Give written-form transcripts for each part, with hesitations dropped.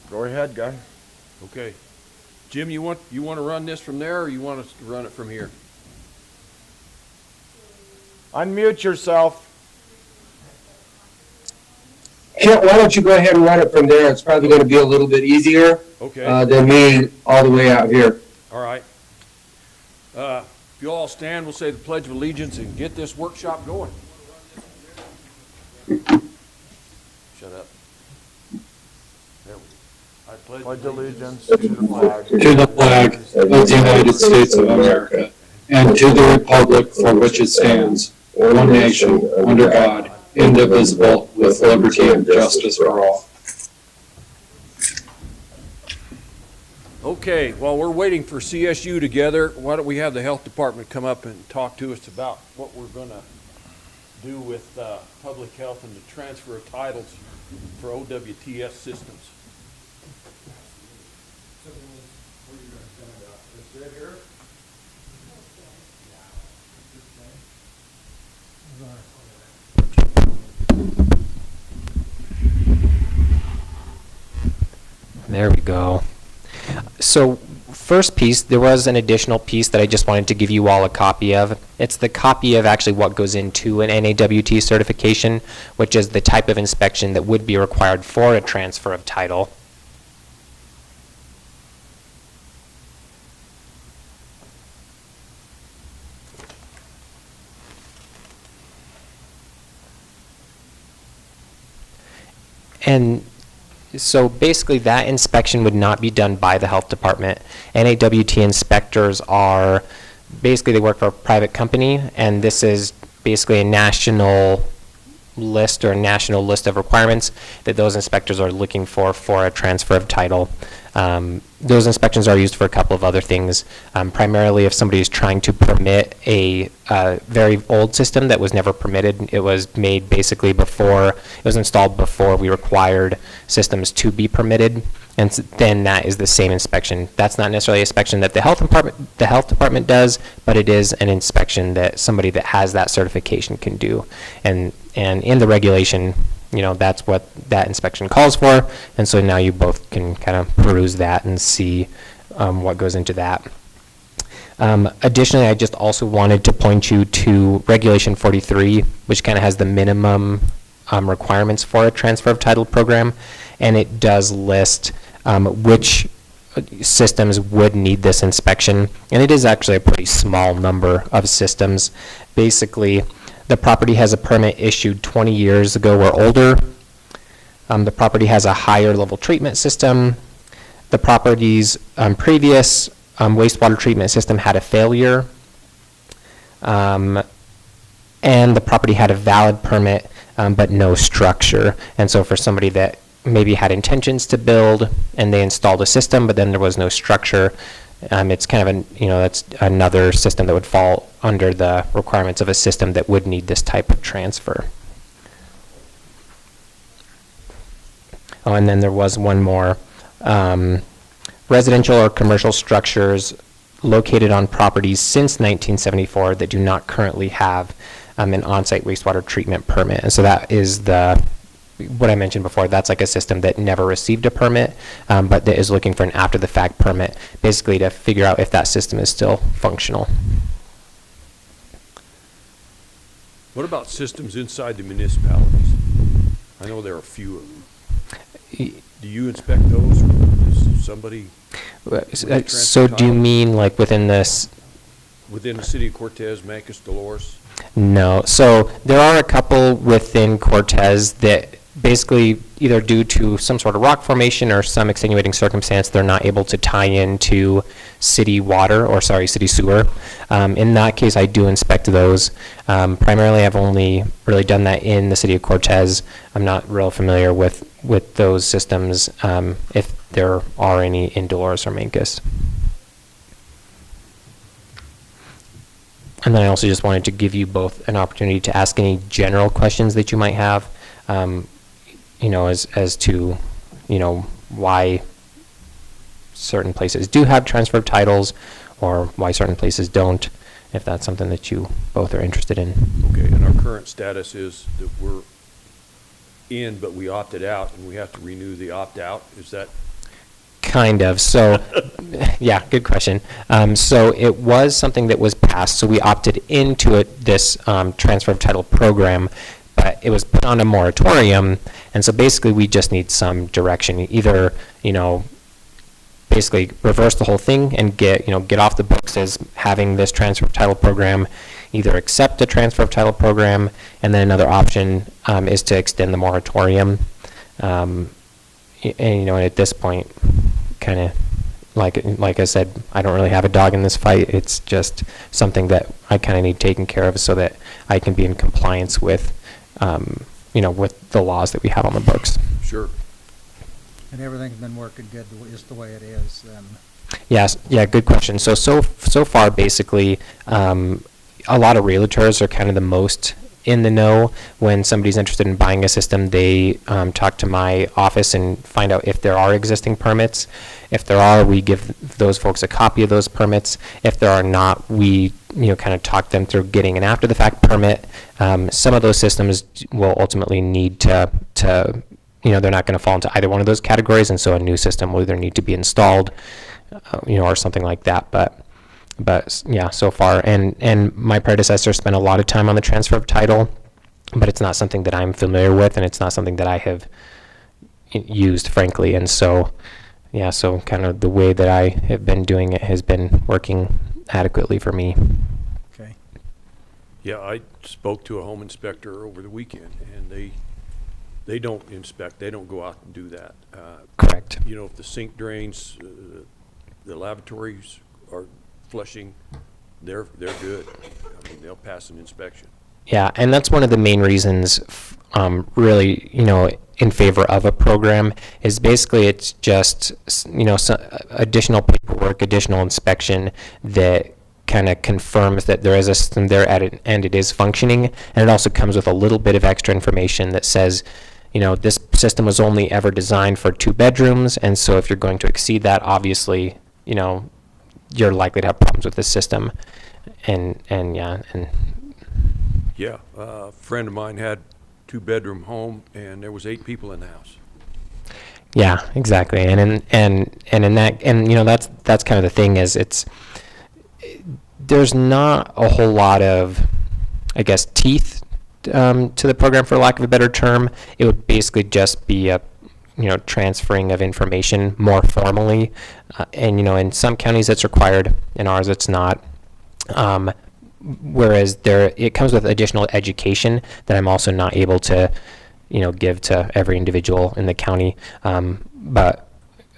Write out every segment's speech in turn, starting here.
Go ahead, guy. Okay. Jim, you want to run this from there, or you want us to run it from here? Unmute yourself. Why don't you go ahead and run it from there? It's probably going to be a little bit easier than me all the way out here. All right. If you all stand, we'll say the Pledge of Allegiance and get this workshop going. Shut up. There we go. I Pledge allegiance to the flag. To the flag of the United States of America and to the republic for which it stands, one nation, under God, indivisible, with liberty and justice for all. Okay, while we're waiting for CSU together, why don't we have the health department come up and talk to us about what we're going to do with public health and the transfer of titles for OWTS systems. There we go. So first piece, there was an additional piece that I just wanted to give you all a copy of. It's the copy of actually what goes into an NAWT certification, which is the type of inspection that would be required for a transfer of title. And so basically that inspection would not be done by the health department. NAWT inspectors are, basically they work for a private company, and this is basically a national list or a national list of requirements that those inspectors are looking for a transfer of title. Those inspections are used for a couple of other things. Primarily if somebody is trying to permit a very old system that was never permitted. It was made basically before, it was installed before we required systems to be permitted. And then that is the same inspection. That's not necessarily an inspection that the health department does, but it is an inspection that somebody that has that certification can do. And in the regulation, you know, that's what that inspection calls for. And so now you both can kind of peruse that and see what goes into that. Additionally, I just also wanted to point you to Regulation 43, which kind of has the minimum requirements for a transfer of title program. And it does list which systems would need this inspection. And it is actually a pretty small number of systems. Basically, the property has a permit issued 20 years ago or older. The property has a higher level treatment system. The property's previous wastewater treatment system had a failure. And the property had a valid permit, but no structure. And so for somebody that maybe had intentions to build and they installed a system, but then there was no structure, it's kind of that's another system that would fall under the requirements of a system that would need this type of transfer. Oh, and then there was one more. Residential or commercial structures located on properties since 1974 that do not currently have an on-site wastewater treatment permit. And so that is what I mentioned before. That's like a system that never received a permit, but that is looking for an after-the-fact permit, basically to figure out if that system is still functional. What about systems inside the municipalities? I know there are a few of them. Do you inspect those, or is somebody? So do you mean like within this? Within the city of Cortez, Mancos, Dolores? No. So there are a couple within Cortez that basically either due to some sort of rock formation or some extenuating circumstance, they're not able to tie into city sewer. In that case, I do inspect those. Primarily, I've only really done that in the city of Cortez. I'm not real familiar with those systems, if there are any in Dolores or Mancos. And then I also just wanted to give you both an opportunity to ask any general questions that you might have, as to, why certain places do have transfer of titles or why certain places don't, if that's something that you both are interested in. Okay, and our current status is that we're in, but we opted out, and we have to renew the opt-out. Is that Kind of. So, yeah, good question. So it was something that was passed. So we opted into it, this transfer of title program, but it was put on a moratorium. And so basically we just need some direction. Either, basically reverse the whole thing and get off the books as having this transfer of title program, either accept a transfer of title program, and then another option is to extend the moratorium. And at this point, kind of like I said, I don't really have a dog in this fight. It's just something that I kind of need taken care of so that I can be in compliance with, with the laws that we have on the books. Sure. And everything's been working good, just the way it is, then? Yes, yeah, good question. So far, basically, a lot of realtors are kind of the most in the know. When somebody's interested in buying a system, they talk to my office and find out if there are existing permits. If there are, we give those folks a copy of those permits. If there are not, we kind of talk them through getting an after-the-fact permit. Some of those systems will ultimately need to they're not going to fall into either one of those categories, and so a new system will either need to be installed, or something like that. But yeah, so far, and my predecessor spent a lot of time on the transfer of title, but it's not something that I'm familiar with, and it's not something that I have used, frankly. And so, yeah, so kind of the way that I have been doing it has been working adequately for me. Okay. Yeah, I spoke to a home inspector over the weekend, and they don't inspect. They don't go out and do that. Correct. If the sink drains, the lavatories are flushing, they're good. I mean, they'll pass an inspection. Yeah, and that's one of the main reasons, really, in favor of a program is basically it's just, additional paperwork, additional inspection that kind of confirms that there is a system there and it is functioning. And it also comes with a little bit of extra information that says, this system was only ever designed for 2 bedrooms. And so if you're going to exceed that, obviously, you're likely to have problems with the system. And Yeah, a friend of mine had 2-bedroom home, and there was 8 people in the house. yeah, exactly. And in that, that's kind of the thing is there's not a whole lot of, I guess, teeth to the program, for lack of a better term. It would basically just be a transferring of information more formally. And, in some counties it's required, in ours it's not. Whereas it comes with additional education that I'm also not able to, give to every individual in the county. But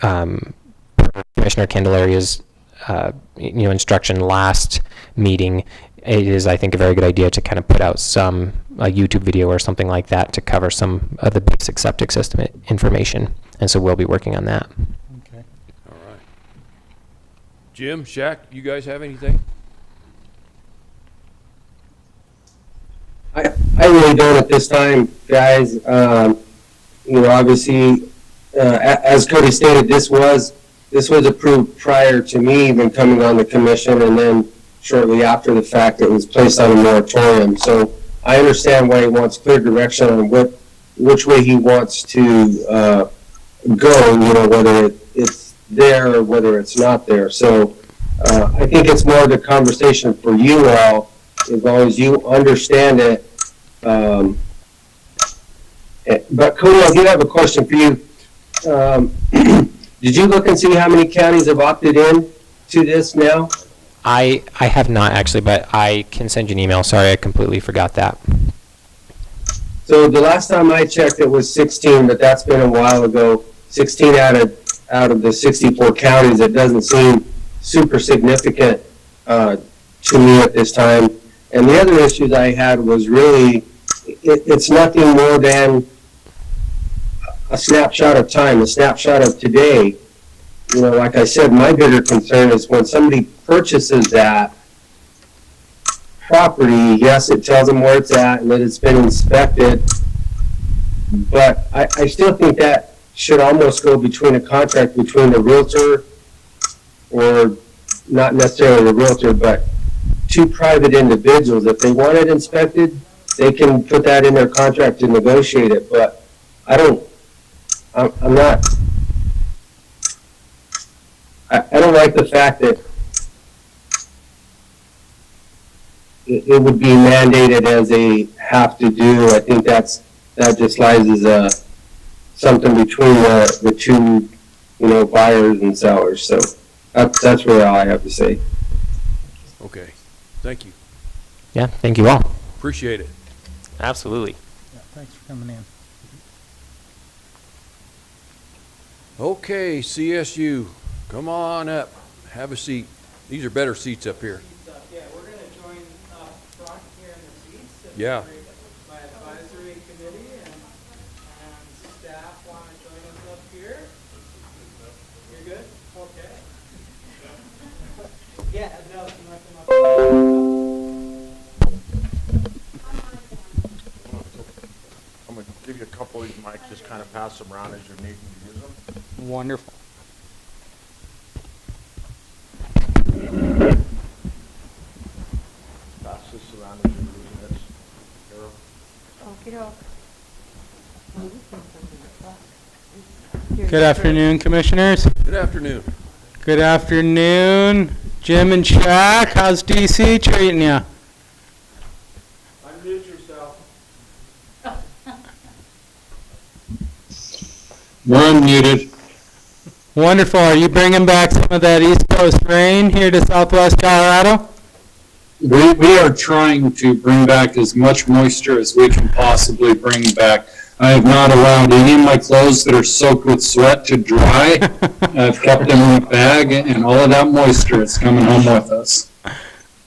Commissioner Candelaria's, instruction last meeting, it is, I think, a very good idea to kind of put out a YouTube video or something like that to cover some of the basic septic system information. And so we'll be working on that. Okay. All right. Jim, Shaq, you guys have anything? I really don't at this time, guys. Obviously, as Cody stated, this was approved prior to me even coming on the commission, and then shortly after the fact, it was placed on a moratorium. So I understand why he wants clear direction on which way he wants to go. Whether it's there or whether it's not there. So I think it's more of a conversation for you all, as long as you understand it. But Cody, I do have a question for you. Did you look and see how many counties have opted in to this now? I have not actually, but I can send you an email. Sorry, I completely forgot that. So the last time I checked, it was 16, but that's been a while ago. 16 out of the 64 counties. It doesn't seem super significant to me at this time. And the other issues I had was really, it's nothing more than a snapshot of time, a snapshot of today. Like I said, my bigger concern is when somebody purchases that property, yes, it tells them where it's at and that it's been inspected, but I still think that should almost go between a contract between the realtor, or not necessarily the realtor, but 2 private individuals. If they want it inspected, they can put that in their contract to negotiate it, but I'm not don't like the fact that it would be mandated as a have to do. I think that just lies as something between the two, buyers and sellers. So that's really all I have to say. Okay, thank you. Yeah, thank you all. Appreciate it. Absolutely. Yeah, thanks for coming in. Okay, CSU, come on up, have a seat. These are better seats up here. Yeah, we're going to join up front here in the seats. And Yeah. My advisory committee and staff want to join us up here. You're good? Okay. Yeah, no, nothing up. I'm gonna give you a couple of these mics, just kind of pass them around as you're needing to use them. Wonderful. Pass this around as you're using this. Carol. Good afternoon, Commissioners. Good afternoon. Good afternoon, Jim and Shak. How's DC treating you? Unmute yourself. We're unmuted. Wonderful. Are you bringing back some of that East Coast rain here to Southwest Colorado? We are trying to bring back as much moisture as we can possibly bring back. I have not allowed any of my clothes that are soaked with sweat to dry. I've kept them in a bag, and all of that moisture is coming home with us.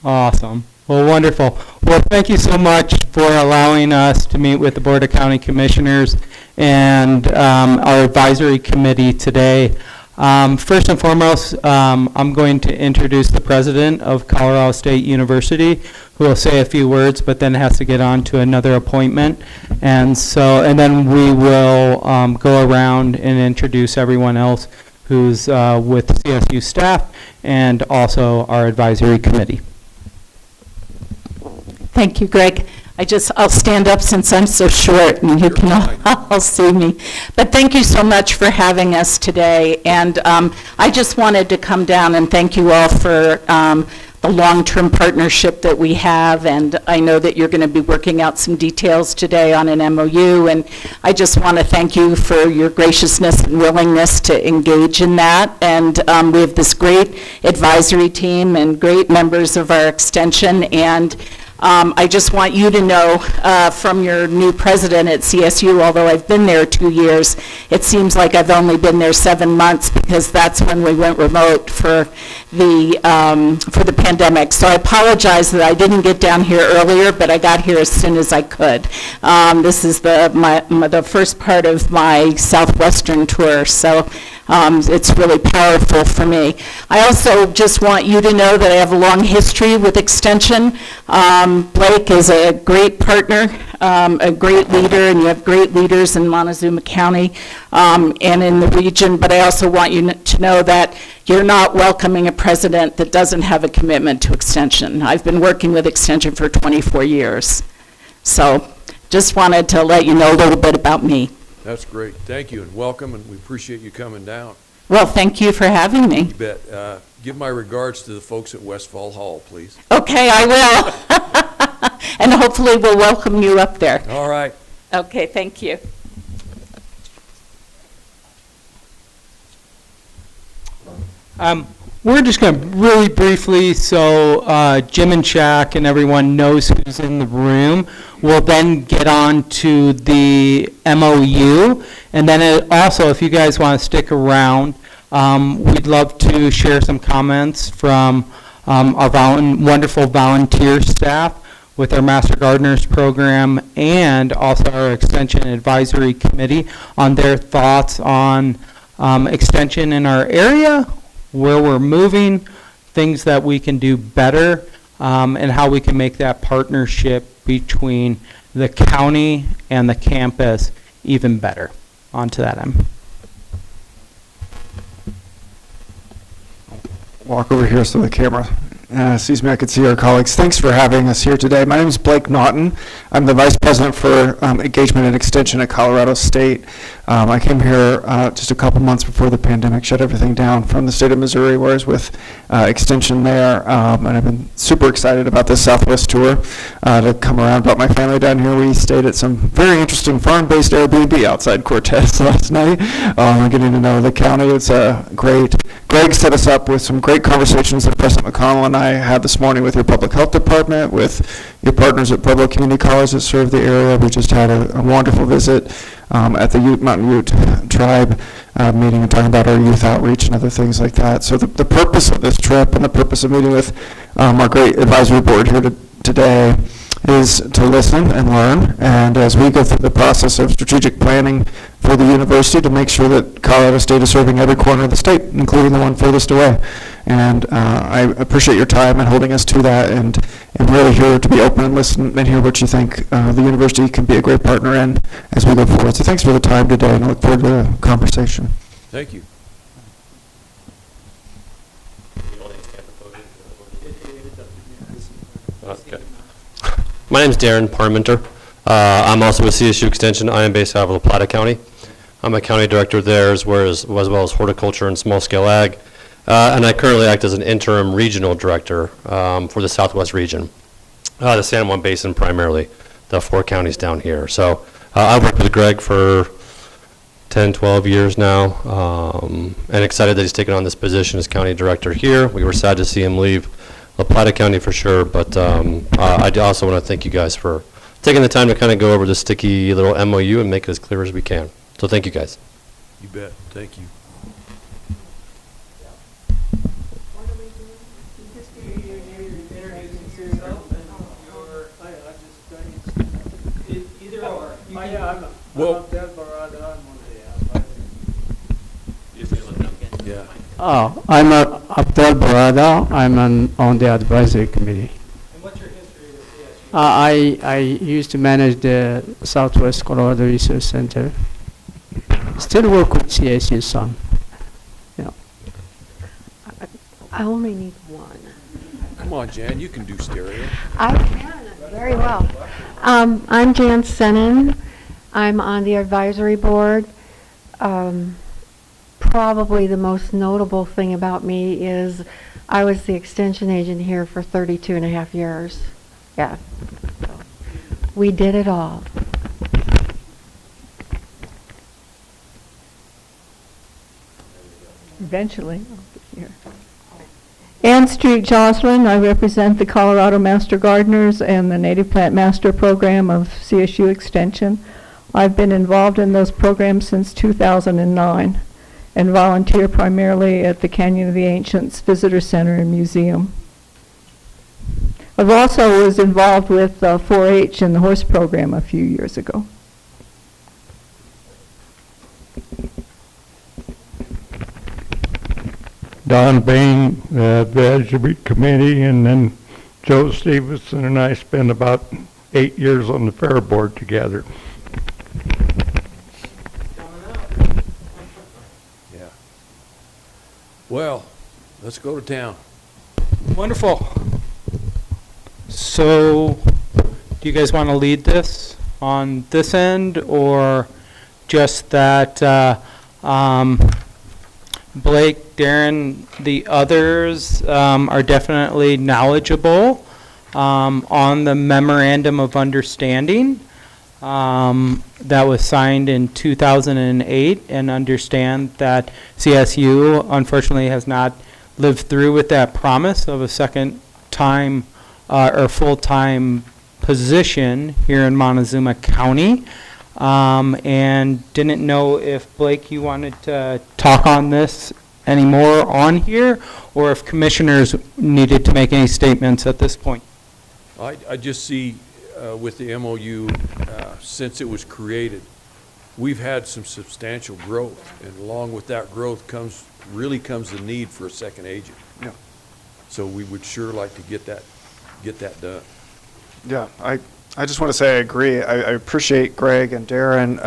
Awesome. Well, wonderful. Well, thank you so much for allowing us to meet with the Board of County Commissioners and our advisory committee today. First and foremost, I'm going to introduce the president of Colorado State University, who will say a few words, but then has to get on to another appointment. And then we will go around and introduce everyone else who's with CSU staff and also our advisory committee. Thank you, Greg. I'll stand up since I'm so short and you can all see me. But thank you so much for having us today. And I just wanted to come down and thank you all for the long-term partnership that we have. And I know that you're going to be working out some details today on an MOU. And I just want to thank you for your graciousness and willingness to engage in that. And we have this great advisory team and great members of our extension. And I just want you to know from your new president at CSU, although I've been there 2 years, it seems like I've only been there 7 months because that's when we went remote for the pandemic. So I apologize that I didn't get down here earlier, but I got here as soon as I could. This is the first part of my Southwestern tour, so it's really powerful for me. I also just want you to know that I have a long history with Extension. Blake is a great partner, a great leader, and you have great leaders in Montezuma County and in the region, but I also want you to know that you're not welcoming a president that doesn't have a commitment to Extension. I've been working with Extension for 24 years. So just wanted to let you know a little bit about me. That's great. Thank you and welcome, and we appreciate you coming down. Well, thank you for having me. You bet. Give my regards to the folks at Westfall Hall, please. Okay, I will. And hopefully we'll welcome you up there. All right. Okay, thank you. We're just going to really briefly, so Jim and Shak and everyone knows who's in the room. We'll then get on to the MOU. And then also, if you guys want to stick around, we'd love to share some comments from our wonderful volunteer staff with our Master Gardeners program and also our Extension Advisory Committee on their thoughts on extension in our area, where we're moving, things that we can do better, and how we can make that partnership between the county and the campus even better. On to that end. Walk over here so the camera sees me. I can see our colleagues. Thanks for having us here today. My name is Blake Naughton. I'm the Vice President for Engagement and Extension at Colorado State. I came here just a couple months before the pandemic shut everything down from the state of Missouri, where I was with Extension there, and I've been super excited about this Southwest tour to come around. Brought my family down here. We stayed at some very interesting farm-based Airbnb outside Cortez last night, getting to know the county. It's great. Greg set us up with some great conversations that President McConnell and I had this morning with your public health department, with your partners at Pueblo Community College that serve the area. We just had a wonderful visit at the Mountain Ute tribe meeting and talking about our youth outreach and other things like that. So the purpose of this trip and the purpose of meeting with our great advisory board here today is to listen and learn, and as we go through the process of strategic planning for the university, to make sure that Colorado State is serving every corner of the state, including the one furthest away. And I appreciate your time and holding us to that, and really here to be open and listen and hear what you think the university can be a great partner in as we go forward. So thanks for the time today, and I look forward to the conversation. Thank you. Okay. My name is Darren Parmenter. I'm also with CSU Extension. I am based out of La Plata County. I'm a county director there as well as horticulture and small-scale ag. And I currently act as an interim regional director for the Southwest region, the San Juan Basin primarily, the 4 counties down here. So I've worked with Greg for 10, 12 years now, and excited that he's taken on this position as county director here. We were sad to see him leave La Plata County for sure, but I also want to thank you guys for taking the time to kind of go over the sticky little MOU and make it as clear as we can. So thank you guys. You bet. Thank you. Well, yeah. Oh, I'm Abdel Barada. I'm on the advisory committee. And what's your history with CSU? I used to manage the Southwest Colorado Research Center. Still work with CSU some. Yeah. I only need one. Come on, Jan, you can do stereo. I can, very well. I'm Jan Sennen. I'm on the advisory board. Probably the most notable thing about me is I was the extension agent here for 32 and a half years. Yeah. So we did it all. Eventually, I'll be here. Ann Street Jocelyn, I represent the Colorado Master Gardeners and the Native Plant Master Program of CSU Extension. I've been involved in those programs since 2009 and volunteer primarily at the Canyon of the Ancients Visitor Center and Museum. I've also was involved with 4-H and the horse program a few years ago. Don Bain, the advisory committee, and then Joe Stevenson and I spent about 8 years on the fair board together. Yeah. Well, let's go to town. Wonderful. So, do you guys want to lead this on this end, or just that Blake, Darren, the others are definitely knowledgeable on the memorandum of understanding that was signed in 2008, and understand that CSU unfortunately has not lived through with that promise of a second time or full-time position here in Montezuma County. And didn't know if, Blake, you wanted to talk on this anymore on here, or if commissioners needed to make any statements at this point. I just see with the MOU, since it was created, we've had some substantial growth, and along with that growth comes the need for a second agent. Yeah. So we would sure like to get that done. Yeah, I just want to say I agree. I appreciate Greg and Darren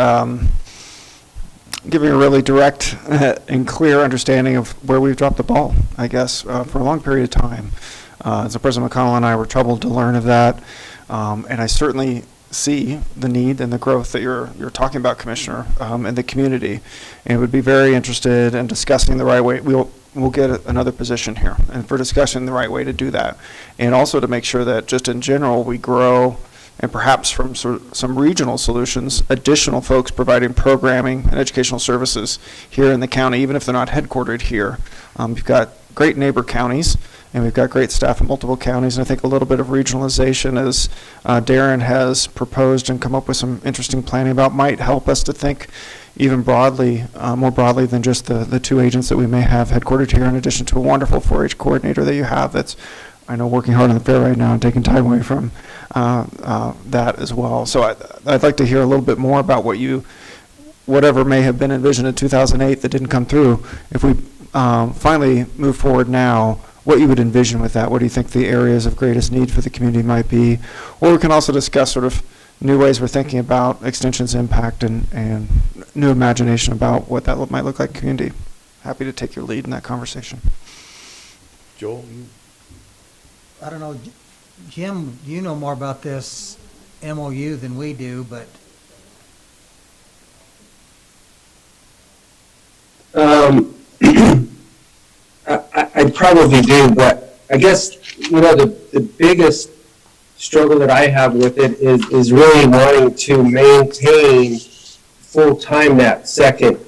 giving a really direct and clear understanding of where we've dropped the ball, I guess, for a long period of time. So President McConnell and I were troubled to learn of that. And I certainly see the need and the growth that you're talking about, Commissioner, in the community, and would be very interested in discussing the right way. We'll get another position here, and for discussing the right way to do that, and also to make sure that just in general we grow, and perhaps from some regional solutions, additional folks providing programming and educational services here in the county, even if they're not headquartered here. We've got great neighbor counties, and we've got great staff in multiple counties, and I think a little bit of regionalization, as Darren has proposed and come up with some interesting planning about, might help us to think even broadly, more broadly than just the two agents that we may have headquartered here, in addition to a wonderful 4-H coordinator that you have that's, I know, working hard on the fair right now and taking time away from that as well. So I'd like to hear a little bit more about whatever may have been envisioned in 2008 that didn't come through. If we finally move forward now, what you would envision with that. What do you think the areas of greatest need for the community might be? Or we can also discuss sort of new ways we're thinking about Extension's impact and new imagination about what that might look like in the community. Happy to take your lead in that conversation. Joel? I don't know, Jim, you know more about this MOU than we do, but I probably do, but I guess, the biggest struggle that I have with it is really wanting to maintain full-time that second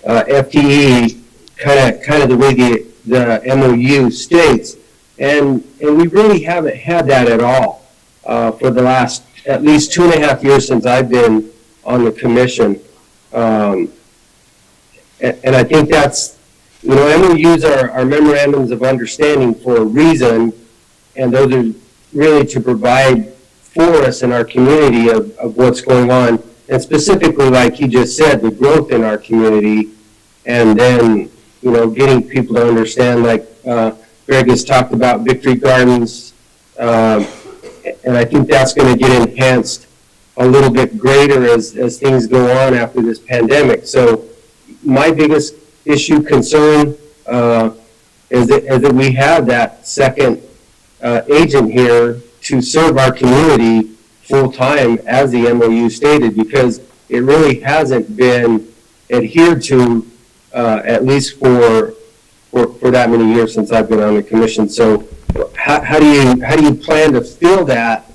FTE, kind of the way the MOU states. And we really haven't had that at all for the last at least 2.5 years since I've been on the commission. And I think that's, MOUs are memorandums of understanding for a reason, and those are really to provide for us in our community of what's going on, and specifically, like he just said, the growth in our community, and then, getting people to understand, like Greg has talked about Victory Gardens, and I think that's going to get enhanced a little bit greater as things go on after this pandemic. So my biggest concern is that we have that second agent here to serve our community full-time as the MOU stated, because it really hasn't been adhered to at least for that many years since I've been on the commission. So how do you plan to fill that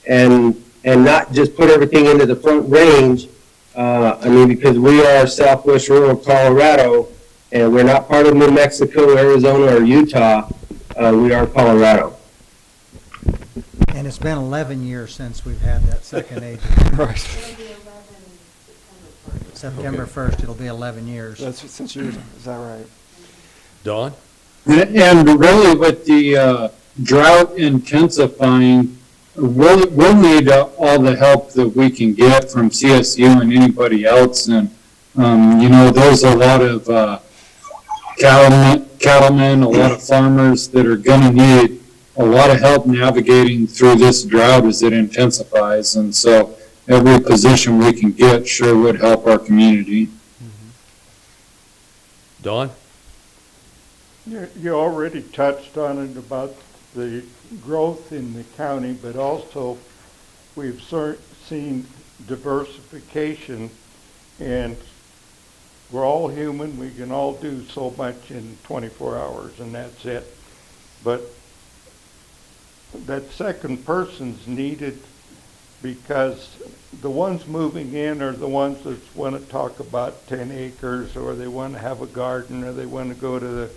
and not just put everything into the Front Range? Because we are Southwest rural Colorado, and we're not part of New Mexico, Arizona, or Utah. We are Colorado. and it's been 11 years since we've had that second agent. Right. September 1st, it'll be 11 years. That's since you, is that right? Don? And really with the drought intensifying, we'll need all the help that we can get from CSU and anybody else. And, there's a lot of cattlemen, a lot of farmers that are going to need a lot of help navigating through this drought as it intensifies. And so every position we can get sure would help our community. Don? You already touched on it about the growth in the county, but also we've seen diversification, and we're all human. We can all do so much in 24 hours, and that's it. But that second person's needed because the ones moving in are the ones that want to talk about 10 acres, or they want to have a garden, or they want to go to the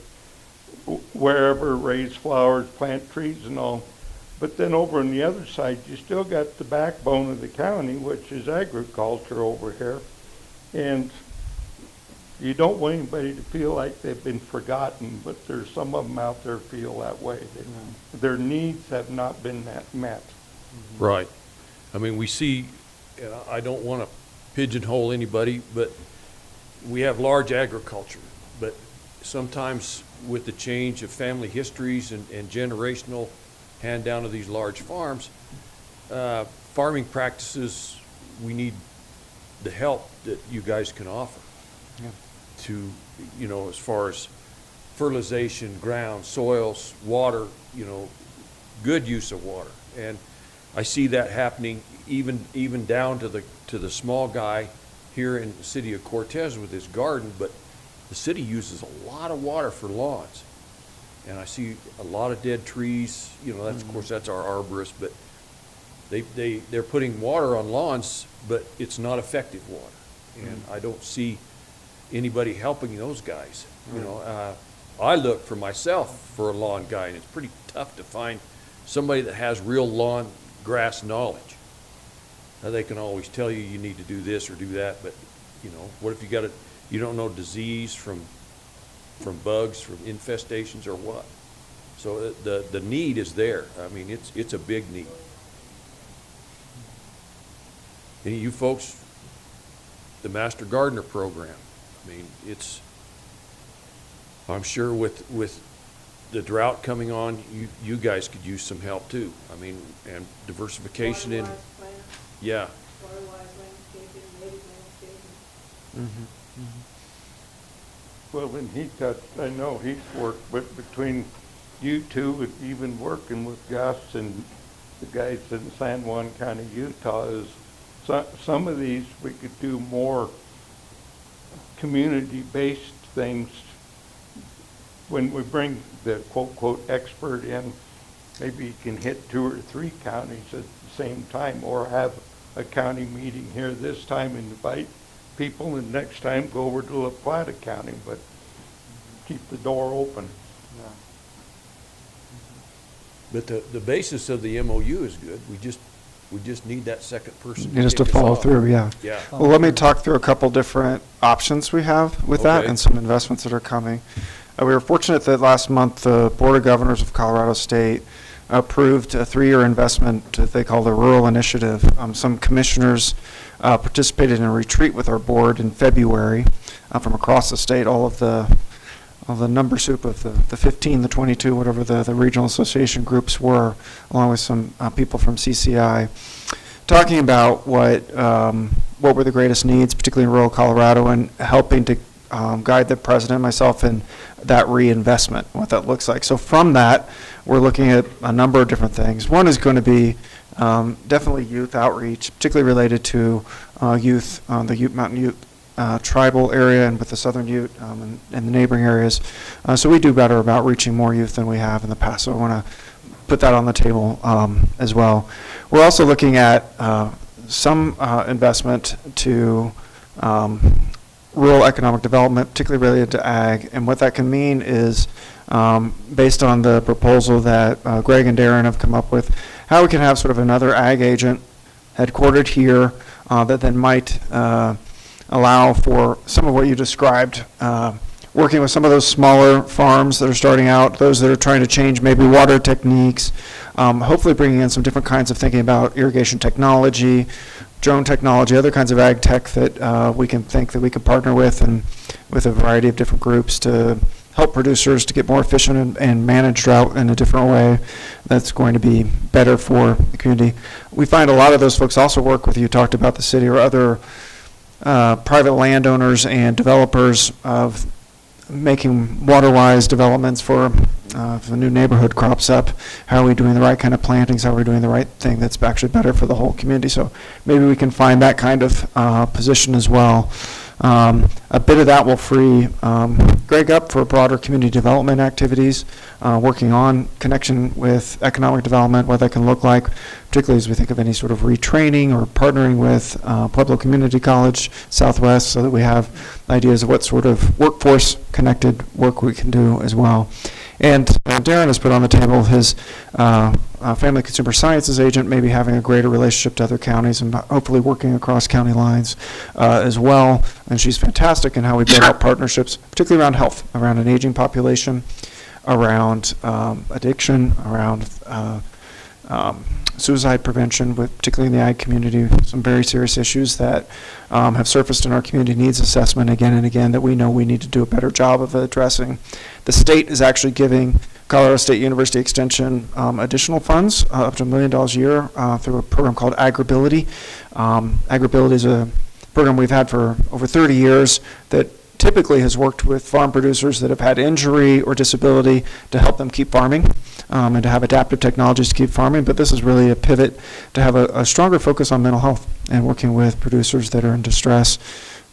wherever, raise flowers, plant trees and all. But then over on the other side, you still got the backbone of the county, which is agriculture over here. And you don't want anybody to feel like they've been forgotten, but there's some of them out there feel that way. Their needs have not been met. Right. I mean, we see, and I don't want to pigeonhole anybody, but we have large agriculture. But sometimes with the change of family histories and generational hand down of these large farms, farming practices, we need the help that you guys can offer to, as far as fertilization, ground, soils, water, good use of water. And I see that happening even down to the small guy here in the city of Cortez with his garden, but the city uses a lot of water for lawns. And I see a lot of dead trees, you know, that's, of course, that's our arborist, but they're putting water on lawns, but it's not effective water. And I don't see anybody helping those guys. You know, I look for myself for a lawn guy, and it's pretty tough to find somebody that has real lawn grass knowledge. Now, they can always tell you you need to do this or do that, but, you know, what if you don't know disease from bugs, from infestations, or what? So the need is there. I mean, it's a big need. Any of you folks, the Master Gardener program, I mean, I'm sure with the drought coming on, you guys could use some help too. I mean, and diversification in, yeah. Well, and I know he's worked, but between you two, and even working with Gus and the guys in San Juan County, Utah, is some of these we could do more community-based things. When we bring the quote expert in, maybe you can hit 2 or 3 counties at the same time, or have a county meeting here this time, invite people, and next time go over to La Plata County, but keep the door open. But the basis of the MOU is good. We just need that second person. Just to kick us follow off. through, yeah. Yeah. Well, let me talk through a couple different options we have with that Okay. and some investments that are coming. We were fortunate that last month the Board of Governors of Colorado State approved a 3-year investment that they call the Rural Initiative. Some commissioners participated in a retreat with our board in February from across the state. All the number soup of the 15, the 22, whatever the regional association groups were, along with some people from CCI, talking about what were the greatest needs, particularly in rural Colorado, and helping to guide the president, myself, in that reinvestment, what that looks like. So from that, we're looking at a number of different things. One is going to be definitely youth outreach, particularly related to youth, the Mountain Ute tribal area and with the Southern Ute and the neighboring areas. So we do better about reaching more youth than we have in the past. So I want to put that on the table as well. We're also looking at some investment to rural economic development, particularly related to ag. And what that can mean is, based on the proposal that Greg and Darren have come up with, how we can have sort of another ag agent headquartered here that then might allow for some of what you described, working with some of those smaller farms that are starting out, those that are trying to change maybe water techniques, hopefully bringing in some different kinds of thinking about irrigation technology, drone technology, other kinds of ag tech that we can think that we could partner with, and with a variety of different groups to help producers to get more efficient and manage drought in a different way that's going to be better for the community. We find a lot of those folks also work with, you talked about the city or other private landowners and developers of making water-wise developments for if a new neighborhood crops up, how are we doing the right kind of plantings, how are we doing the right thing that's actually better for the whole community. So maybe we can find that kind of position as well. A bit of that will free Greg up for broader community development activities, working on connection with economic development, what that can look like, particularly as we think of any sort of retraining or partnering with Pueblo Community College Southwest, so that we have ideas of what sort of workforce-connected work we can do as well. And Darren has put on the table his family consumer sciences agent, maybe having a greater relationship to other counties and hopefully working across county lines as well. And she's fantastic in how we build out partnerships, particularly around health, around an aging population, around addiction, around suicide prevention, particularly in the ag community, some very serious issues that have surfaced in our community needs assessment again and again that we know we need to do a better job of addressing. The state is actually giving Colorado State University Extension additional funds, up to $1 million a year through a program called Agribility. Agribility is a program we've had for over 30 years that typically has worked with farm producers that have had injury or disability to help them keep farming. and to have adaptive technologies to keep farming. But this is really a pivot to have a stronger focus on mental health and working with producers that are in distress,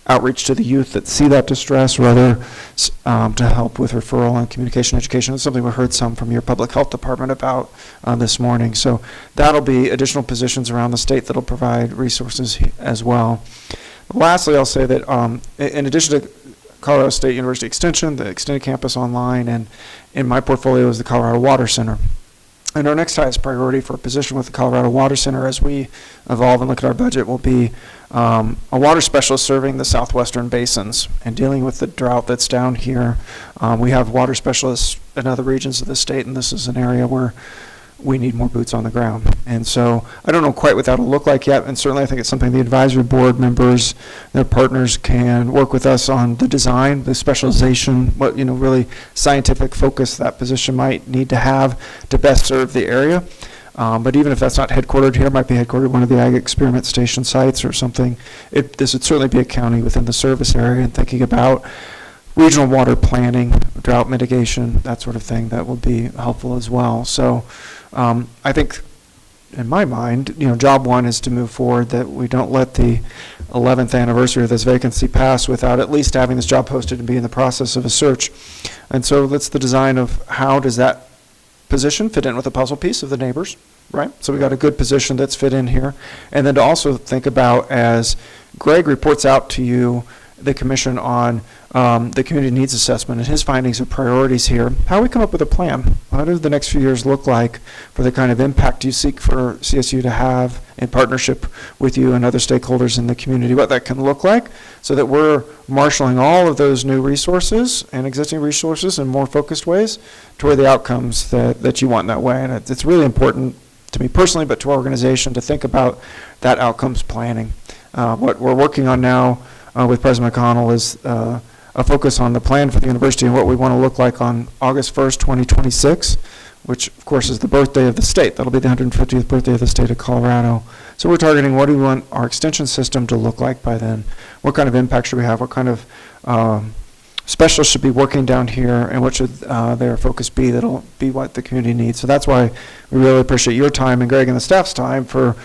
outreach to the youth that see that distress, or other to help with referral and communication education. It's something we heard some from your public health department about this morning. So that'll be additional positions around the state that'll provide resources as well. Lastly, I'll say that in addition to Colorado State University Extension, the Extended Campus Online, and in my portfolio is the Colorado Water Center. And our next highest priority for a position with the Colorado Water Center as we evolve and look at our budget will be a water specialist serving the southwestern basins and dealing with the drought that's down here. We have water specialists in other regions of the state, and this is an area where we need more boots on the ground. And so I don't know quite what that'll look like yet, and certainly I think it's something the advisory board members, their partners, can work with us on the design, the specialization, what, really scientific focus that position might need to have to best serve the area. But even if that's not headquartered here, it might be headquartered at one of the Ag Experiment Station sites or something. This would certainly be a county within the service area, and thinking about regional water planning, drought mitigation, that sort of thing, that would be helpful as well. So I think, in my mind, job one is to move forward, that we don't let the 11th anniversary of this vacancy pass without at least having this job posted and be in the process of a search. And so that's the design of how does that position fit in with the puzzle piece of the neighbors, right? So we got a good position that's fit in here. And then to also think about, as Greg reports out to you, the commission on the community needs assessment and his findings and priorities here, how we come up with a plan. What do the next few years look like for the kind of impact you seek for CSU to have in partnership with you and other stakeholders in the community, what that can look like, so that we're marshaling all of those new resources and existing resources in more focused ways toward the outcomes that you want in that way. And it's really important to me personally, but to our organization, to think about that outcomes planning. What we're working on now with President McConnell is a focus on the plan for the university and what we want to look like on August 1st, 2026, which of course is the birthday of the state. That'll be the 150th birthday of the state of Colorado. So we're targeting, what do we want our extension system to look like by then? What kind of impact should we have? What kind of specialists should be working down here, and what should their focus be that'll be what the community needs? So that's why we really appreciate your time and Greg and the staff's time for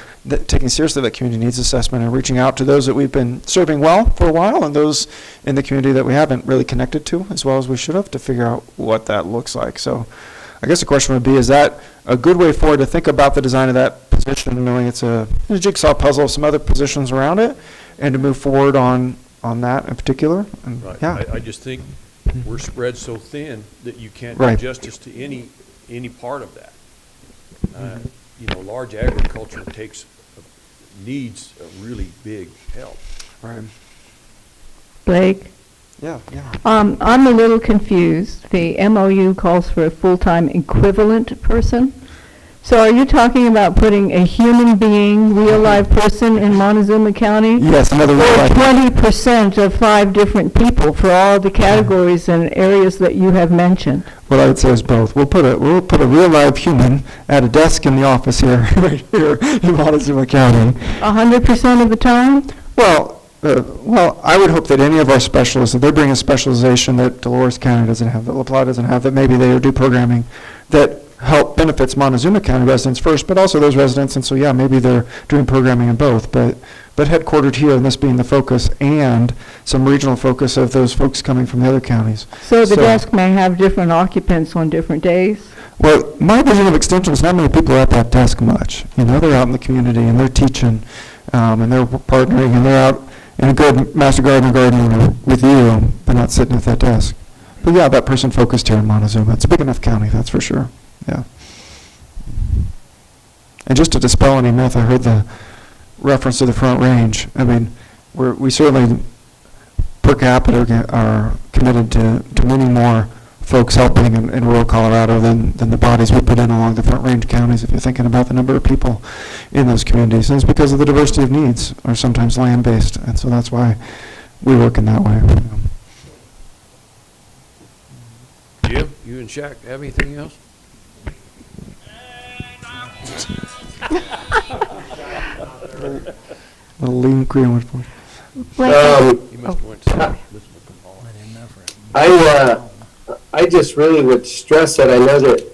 taking seriously that community needs assessment and reaching out to those that we've been serving well for a while and those in the community that we haven't really connected to as well as we should have, to figure out what that looks like. So I guess the question would be, is that a good way forward to think about the design of that position, knowing it's a jigsaw puzzle of some other positions around it, and to move forward on that in particular? And Right. yeah. I just think we're spread so thin that you can't Right. do justice to any part of that. Large agriculture needs a really big help. Right. Blake? Yeah. I'm a little confused. The MOU calls for a full-time equivalent person. So are you talking about putting a human being, real live person in Montezuma County? Yes, another real Or life. 20% of 5 different people for all the categories and areas that you have mentioned? What I would say is both. We'll put a real live human at a desk in the office here, right here in Montezuma County. 100% of the time? Well, I would hope that any of our specialists, if they bring a specialization that Dolores County doesn't have, that La Plata doesn't have, that maybe they do programming that help benefits Montezuma County residents first, but also those residents. And so, yeah, maybe they're doing programming in both, but headquartered here, and this being the focus, and some regional focus of those folks coming from the other counties. So the desk may have different occupants on different days? Well, my vision of extension is not many people are at that desk much. They're out in the community, and they're teaching, and they're partnering, and they're out in a good master gardener with you, but not sitting at that desk. But yeah, that person focused here in Montezuma. It's a big enough county, that's for sure. Yeah. And just to dispel any myth, I heard the reference to the Front Range. I mean, we certainly per capita are committed to many more folks helping in rural Colorado than the bodies we put in along the Front Range counties, if you're thinking about the number of people in those communities. And it's because of the diversity of needs are sometimes land-based, and so that's why we work in that way. Jim, you and Shak have anything else? Little lean Greenwood for you. You must have went to I just really would stress that I know that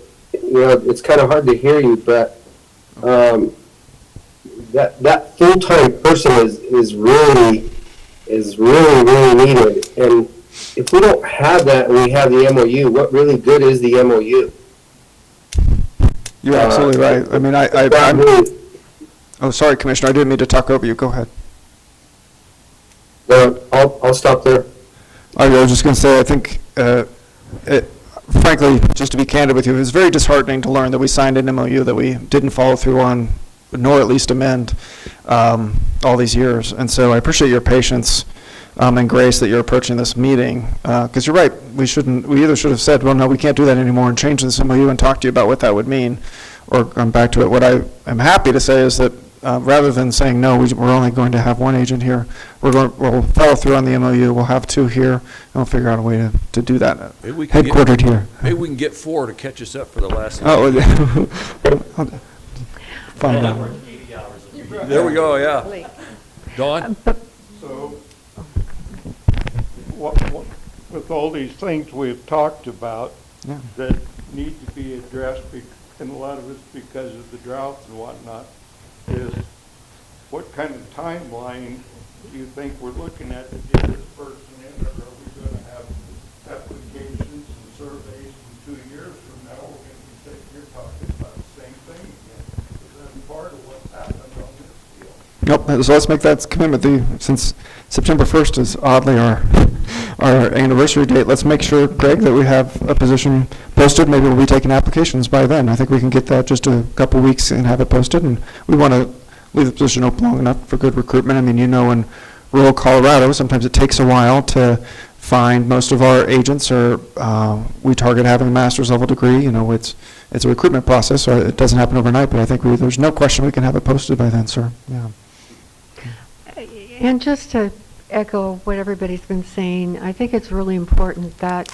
it's kind of hard to hear you, but that full-time person is really needed. And if we don't have that and we have the MOU, what really good is the MOU? You're absolutely right. I mean, oh, sorry, Commissioner, I didn't mean to talk over you. Go ahead. No, I'll stop there. I was just going to say, I think, frankly, just to be candid with you, it was very disheartening to learn that we signed an MOU that we didn't follow through on, nor at least amend all these years. And so I appreciate your patience and grace that you're approaching this meeting, because you're right, we either should have said, well, no, we can't do that anymore, and change this MOU and talk to you about what that would mean, or come back to it. What I am happy to say is that rather than saying, no, we're only going to have one agent here, we'll follow through on the MOU, we'll have 2 here, and we'll figure out a way to do that, headquartered here. Maybe we can get 4 to catch us up for the last. Oh, fine. There we go, yeah. Dawn? So, with all these things we've talked about that need to be addressed, and a lot of it's because of the drought and whatnot, is what kind of timeline do you think we're looking at to get this person in? Or are we going to have applications and surveys in 2 years from now? We're going to be you're talking about the same thing again. Is that part of what's happened on this deal? Nope, so let's make that commitment. Since September 1st is oddly our anniversary date, let's make sure, Greg, that we have a position posted. Maybe we'll be taking applications by then. I think we can get that just a couple weeks and have it posted, and we want to leave the position open long enough for good recruitment. I mean, in rural Colorado, sometimes it takes a while to find. Most of our agents we target having a master's level degree. It's a recruitment process, so it doesn't happen overnight, but I think there's no question we can have it posted by then, sir. Yeah. And just to echo what everybody's been saying, I think it's really important that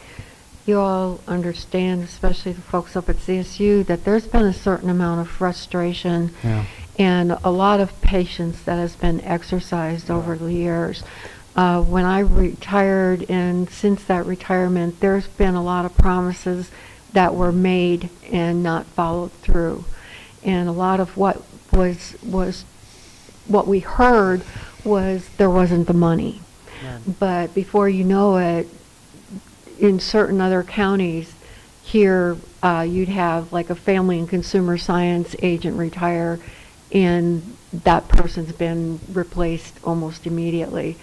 you all understand, especially the folks up at CSU, that there's been a certain amount of frustration and a lot of patience that has been exercised over the years. When I retired, and since that retirement, there's been a lot of promises that were made and not followed through. And a lot of what we heard was there wasn't the money. But before you know it, in certain other counties here, you'd have like a family and consumer science agent retire, and that person's been replaced almost immediately.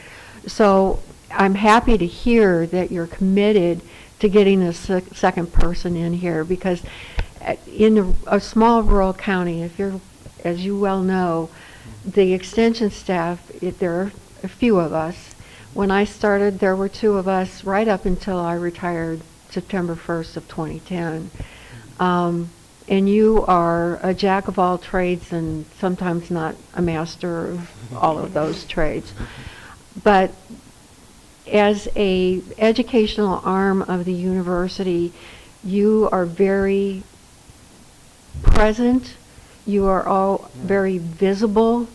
So I'm happy to hear that you're committed to getting a second person in here, because in a small rural county, as you well know, the extension staff, there are a few of us. When I started, there were 2 of us right up until I retired September 1st of 2010. And you are a jack of all trades and sometimes not a master of all of those trades. But as a educational arm of the university, you are very present. You are all very visible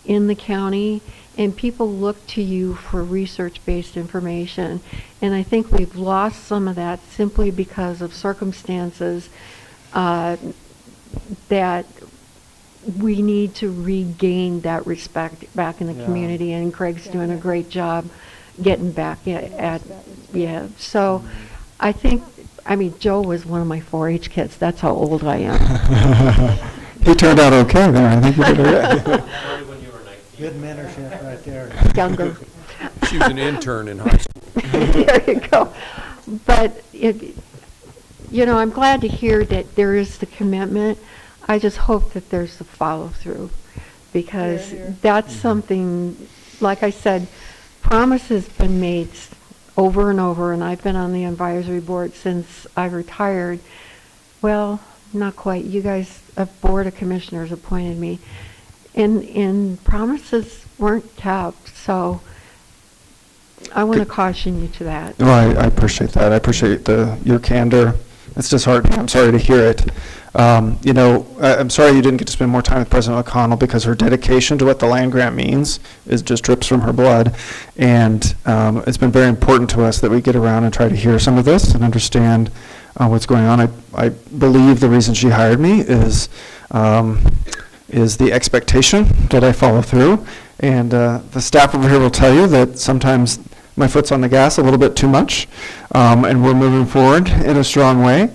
in the county, and people look to you for research-based information. And I think we've lost some of that simply because of circumstances that we need to regain that respect back in the community, and Craig's doing a great job getting back at So I think, Joe was one of my 4-H kids. That's how old I am. He turned out okay there. I think he did okay. Good mentorship right there. Younger. She was an intern in high school. There you go. But I'm glad to hear that there is the commitment. I just hope that there's the follow-through, because that's something, like I said, promises been made over and over, and I've been on the advisory board since I retired. Well, not quite. You guys, a board of commissioners appointed me, and promises weren't kept. So I want to caution you to that. No, I appreciate that. I appreciate your candor. It's disheartening. I'm sorry to hear it. I'm sorry you didn't get to spend more time with President McConnell, because her dedication to what the land grant means just drips from her blood. And it's been very important to us that we get around and try to hear some of this and understand what's going on. I believe the reason she hired me is the expectation that I follow through. And the staff over here will tell you that sometimes my foot's on the gas a little bit too much, and we're moving forward in a strong way,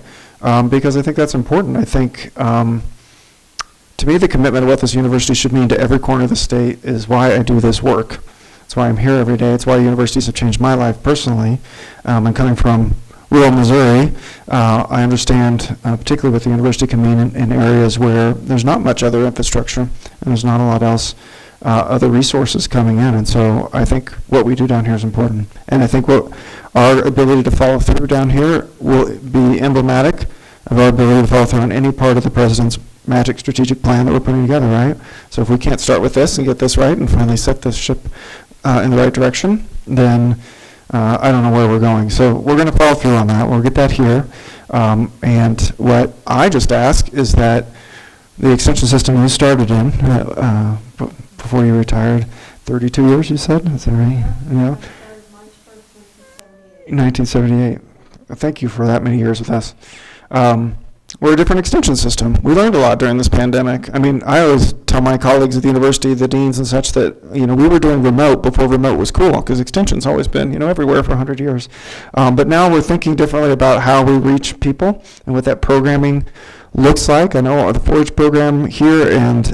because I think that's important. I think, to me, the commitment of what this university should mean to every corner of the state is why I do this work. It's why I'm here every day. It's why universities have changed my life personally. And coming from rural Missouri, I understand, particularly what the university can mean in areas where there's not much other infrastructure and there's not a lot else, other resources coming in. And so I think what we do down here is important. And I think what our ability to follow through down here will be emblematic of our ability to follow through on any part of the president's magic strategic plan that we're putting together, right? So if we can't start with this and get this right and finally set this ship in the right direction, then I don't know where we're going. So we're going to follow through on that. We'll get that here. And what I just ask is that the extension system you started in before you retired, 32 years you said? Is that right? Yeah. 1978. Thank you for that many years with us. We're a different extension system. We learned a lot during this pandemic. I mean, I always tell my colleagues at the university, the deans and such, that, we were doing remote before remote was cool, because extension's always been, everywhere for 100 years. But now we're thinking differently about how we reach people and what that programming looks like. I know the 4-H program here and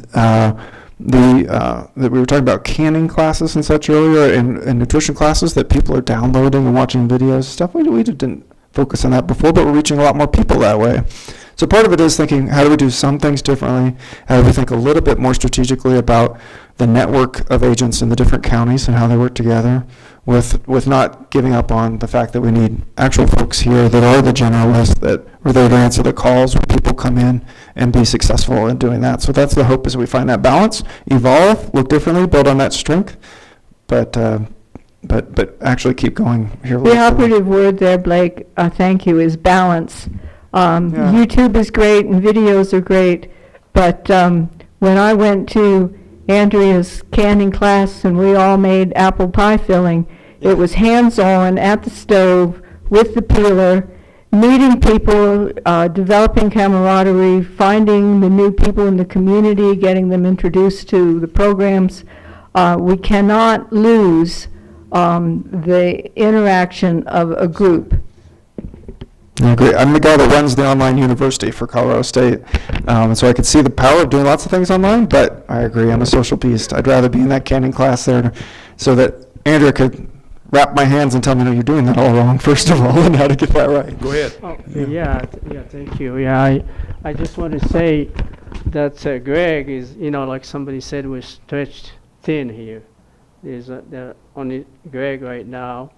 that we were talking about canning classes and such earlier, and nutrition classes that people are downloading and watching videos and stuff. We didn't focus on that before, but we're reaching a lot more people that way. So part of it is thinking, how do we do some things differently? How do we think a little bit more strategically about the network of agents in the different counties and how they work together, with not giving up on the fact that we need actual folks here that are the generalists, that are there to answer the calls when people come in and be successful in doing that. So that's the hope, is we find that balance, evolve, look differently, build on that strength, but actually keep going here. The operative word there, Blake, thank you, is balance. YouTube is great and videos are great, but when I went to Andrea's canning class and we all made apple pie filling, it was hands-on at the stove with the peeler, meeting people, developing camaraderie, finding the new people in the community, getting them introduced to the programs. We cannot lose the interaction of a group. I agree. I'm the guy that runs the online university for Colorado State, and so I could see the power of doing lots of things online, but I agree, I'm a social beast. I'd rather be in that canning class there so that Andrea could wrap my hands and tell me, no, you're doing that all wrong, first of all, and how to get that right. Go ahead. Oh, yeah, thank you. Yeah, I just want to say that Greg is, like somebody said, we're stretched thin here. There's only Greg right now.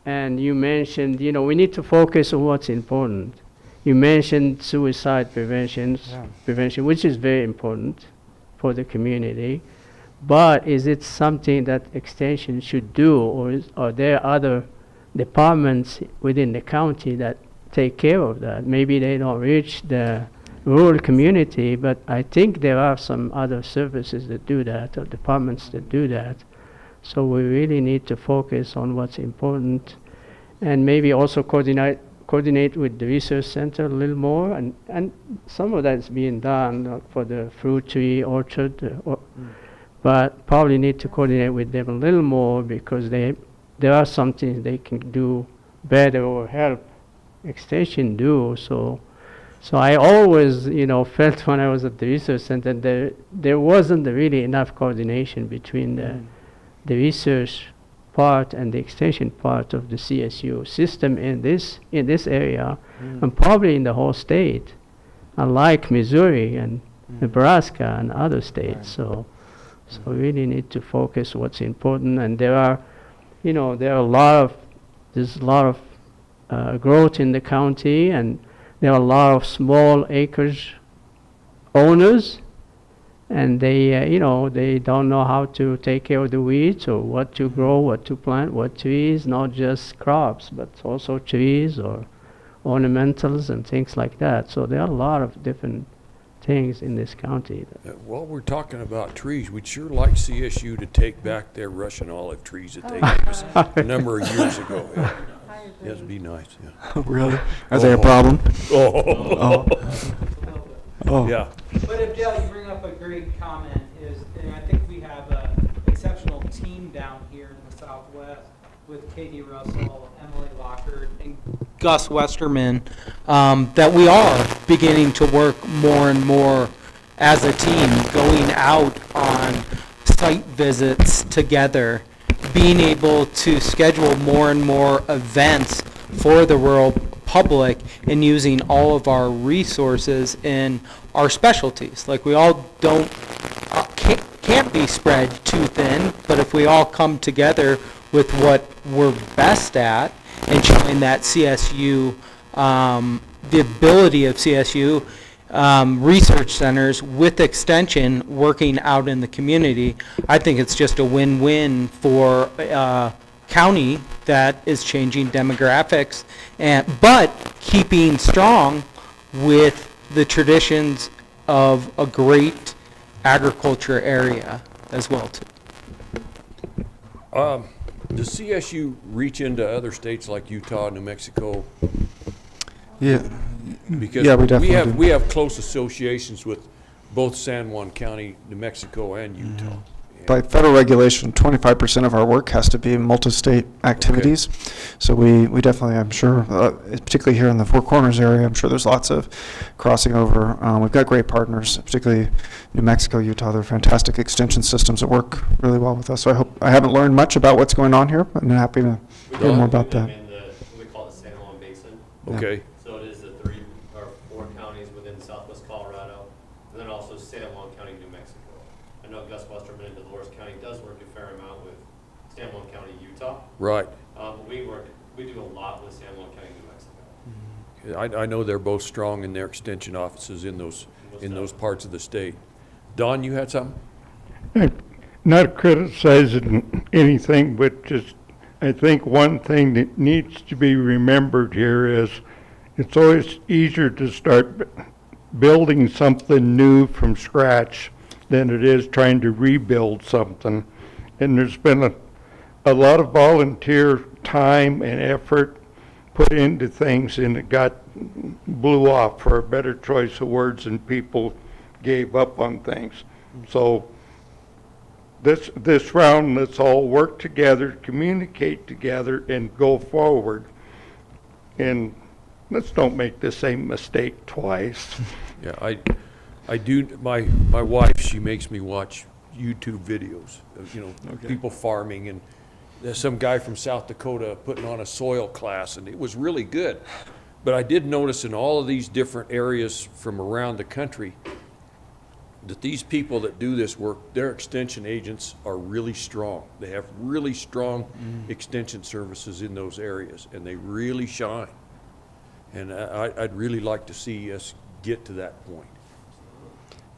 And you mentioned, we need to focus on what's important. You mentioned suicide prevention, which is very important for the community. But is it something that Extension should do, or are there other departments within the county that take care of that? Maybe they don't reach the rural community, but I think there are some other services that do that, or departments that do that. So we really need to focus on what's important, and maybe also coordinate with the research center a little more, and some of that is being done for the fruit tree orchard, but probably need to coordinate with them a little more, because there are some things they can do better or help Extension do. So I always, felt when I was at the research center there wasn't really enough coordination between the research part and the extension part of the CSU system in this area, and probably in the whole state, unlike Missouri and Nebraska and other states. So we really need to focus what's important, and there's a lot of growth in the county, and there are a lot of small acreage owners, and they they don't know how to take care of the weeds, or what to grow, what to plant, what trees, not just crops, but also trees or ornamentals and things like that. So there are a lot of different things in this county. While we're talking about trees, we'd sure like CSU to take back their Russian olive trees that they gave us a number of years ago. Yes, it'd be nice, yeah. Really? Are they a problem? Oh. Oh. Yeah. But if Dale, you bring up a great comment, and I think we have an exceptional team down here in the Southwest with Katie Russell, Emily Lockard, and Gus Westerman, that we are beginning to work more and more as a team, going out on site visits together, being able to schedule more and more events for the rural public, and using all of our resources in our specialties. Like, we all can't be spread too thin, but if we all come together with what we're best at and showing that CSU, the ability of CSU research centers with extension working out in the community, I think it's just a win-win for county that is changing demographics, but keeping strong with the traditions of a great agriculture area as well too. Does CSU reach into other states like Utah, New Mexico? Yeah. Because Yeah, we definitely do. we have close associations with both San Juan County, New Mexico, and Utah. By federal regulation, 25% of our work has to be multi-state activities. So we definitely, I'm sure, particularly here in the Four Corners area, I'm sure there's lots of crossing over. We've got great partners, particularly New Mexico, Utah. They're fantastic extension systems that work really well with us. So I haven't learned much about what's going on here, but I'm happy to hear more about that. We call it San Juan Basin. Okay. So it is the 3 or 4 counties within southwest Colorado, and then also San Juan County, New Mexico. I know Gus Westerman in Dolores County does work a fair amount with San Juan County, Utah. Right. We do a lot with San Juan County, New Mexico. I know they're both strong in their extension offices in those parts of the state. Don, you had something? Not criticizing anything, but just, I think one thing that needs to be remembered here is it's always easier to start building something new from scratch than it is trying to rebuild something. And there's been a lot of volunteer time and effort put into things, and it blew off, for a better choice of words, and people gave up on things. So this round, let's all work together, communicate together, and go forward. And let's don't make the same mistake twice. Yeah, I do. My wife, she makes me watch YouTube videos of, people farming, and there's some guy from South Dakota putting on a soil class, and it was really good. But I did notice in all of these different areas from around the country that these people that do this work, their extension agents are really strong. They have really strong extension services in those areas, and they really shine. And I'd really like to see us get to that point.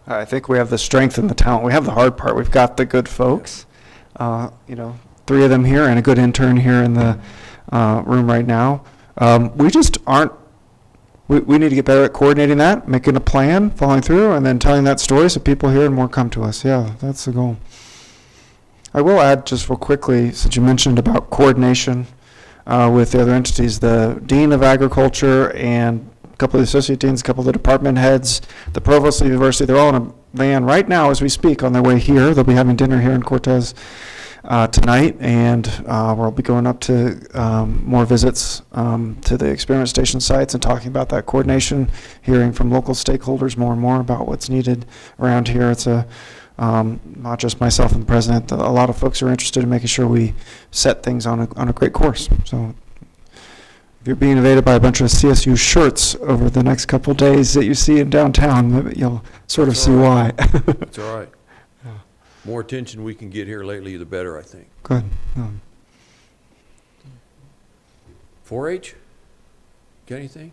I think we have the strength and the talent. We have the hard part. We've got the good folks. 3 of them here and a good intern here in the room right now. We just aren't. We need to get better at coordinating that, making a plan, following through, and then telling that story so people hear and more come to us. Yeah, that's the goal. I will add just real quickly, since you mentioned about coordination with the other entities, the Dean of Agriculture and a couple of the associate deans, a couple of the department heads, the provost of the university, they're all in a van right now as we speak on their way here. They'll be having dinner here in Cortez tonight, and we'll be going up to more visits to the experiment station sites and talking about that coordination, hearing from local stakeholders more and more about what's needed around here. It's not just myself and the president, a lot of folks are interested in making sure we set things on a great course. So if you're being invaded by a bunch of CSU shirts over the next couple days that you see in downtown, maybe you'll sort of see why. That's all right. More attention we can get here lately, the better, I think. Good. 4-H? Got anything?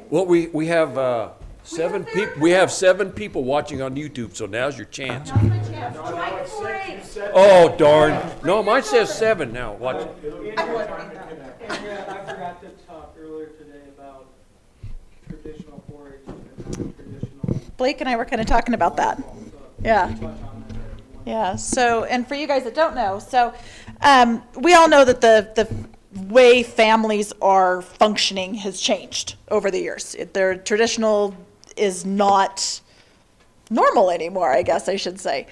Well, we have 7 people. We have 7 people watching on YouTube, so now's your chance. Oh darn! No, mine says 7 now. Watch it. I forgot to talk earlier today about traditional 4-H and non-traditional. Blake and I were kind of talking about that. Yeah. Yeah. So, and for you guys that don't know, so We all know that the way families are functioning has changed over the years. Their traditional is not normal anymore, I guess I should say.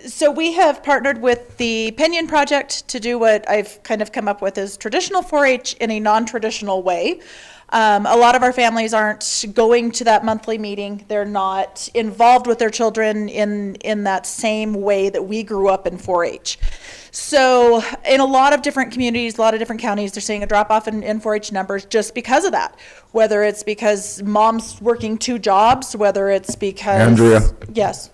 So we have partnered with the Pinion Project to do what I've kind of come up with as traditional 4-H in a non-traditional way. A lot of our families aren't going to that monthly meeting. They're not involved with their children in that same way that we grew up in 4-H. So in a lot of different communities, a lot of different counties, they're seeing a drop-off in 4-H numbers just because of that. Whether it's because mom's working 2 jobs, whether it's because... Andrea. Yes.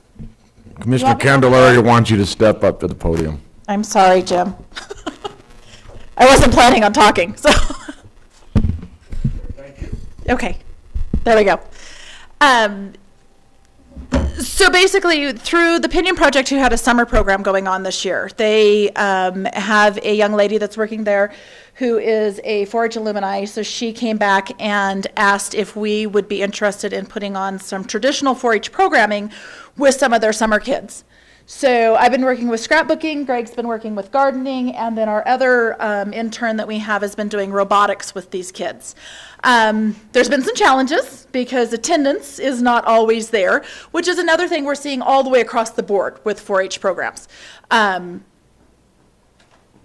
Commissioner Candelaria wants you to step up to the podium. I'm sorry, Jim. I wasn't planning on talking, so... Okay, there we go. So basically, through the Pinion Project, who had a summer program going on this year, they have a young lady that's working there who is a 4-H alumni. So she came back and asked if we would be interested in putting on some traditional 4-H programming with some of their summer kids. So I've been working with scrapbooking, Greg's been working with gardening, and then our other intern that we have has been doing robotics with these kids. There's been some challenges because attendance is not always there, which is another thing we're seeing all the way across the board with 4-H programs.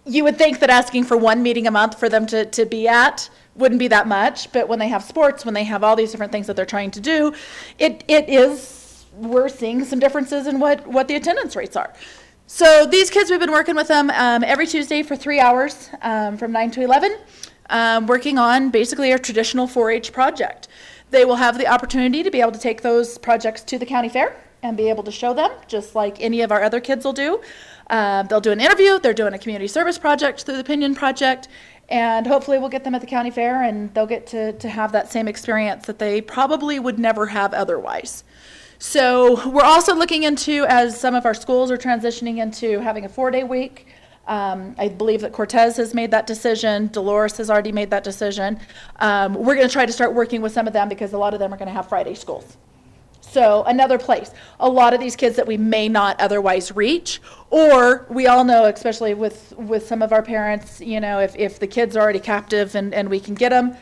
You would think that asking for 1 meeting a month for them to be at wouldn't be that much, but when they have sports, when they have all these different things that they're trying to do, we're seeing some differences in what the attendance rates are. So these kids, we've been working with them every Tuesday for 3 hours from 9 to 11, working on basically our traditional 4-H project. They will have the opportunity to be able to take those projects to the county fair and be able to show them, just like any of our other kids will do. They'll do an interview, they're doing a community service project through the Pinion Project, and hopefully we'll get them at the county fair and they'll get to have that same experience that they probably would never have otherwise. So we're also looking into, as some of our schools are transitioning into having a 4-day week. I believe that Cortez has made that decision. Dolores has already made that decision. We're going to try to start working with some of them because a lot of them are going to have Friday schools. So another place. A lot of these kids that we may not otherwise reach, or we all know, especially with some of our parents, you know, if the kid's are already captive and we can get them,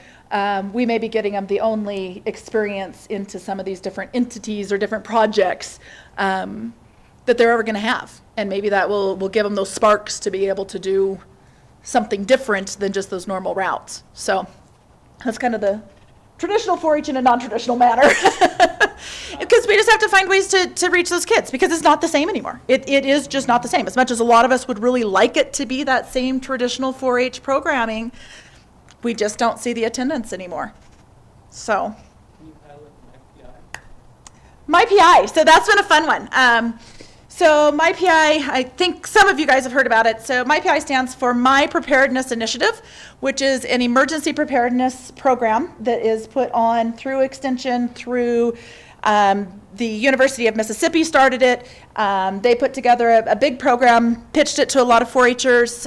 we may be getting them the only experience into some of these different entities or different projects that they're ever going to have. And maybe that will give them those sparks to be able to do something different than just those normal routes. So that's kind of the traditional 4-H in a non-traditional manner. Because we just have to find ways to reach those kids because it's not the same anymore. It is just not the same. As much as a lot of us would really like it to be that same traditional 4-H programming, we just don't see the attendance anymore. So, My PI, so that's been a fun one. So My PI, I think some of you guys have heard about it. So My PI stands for My Preparedness Initiative, which is an emergency preparedness program that is put on through Extension, through the University of Mississippi started it. They put together a big program, pitched it to a lot of 4-Hers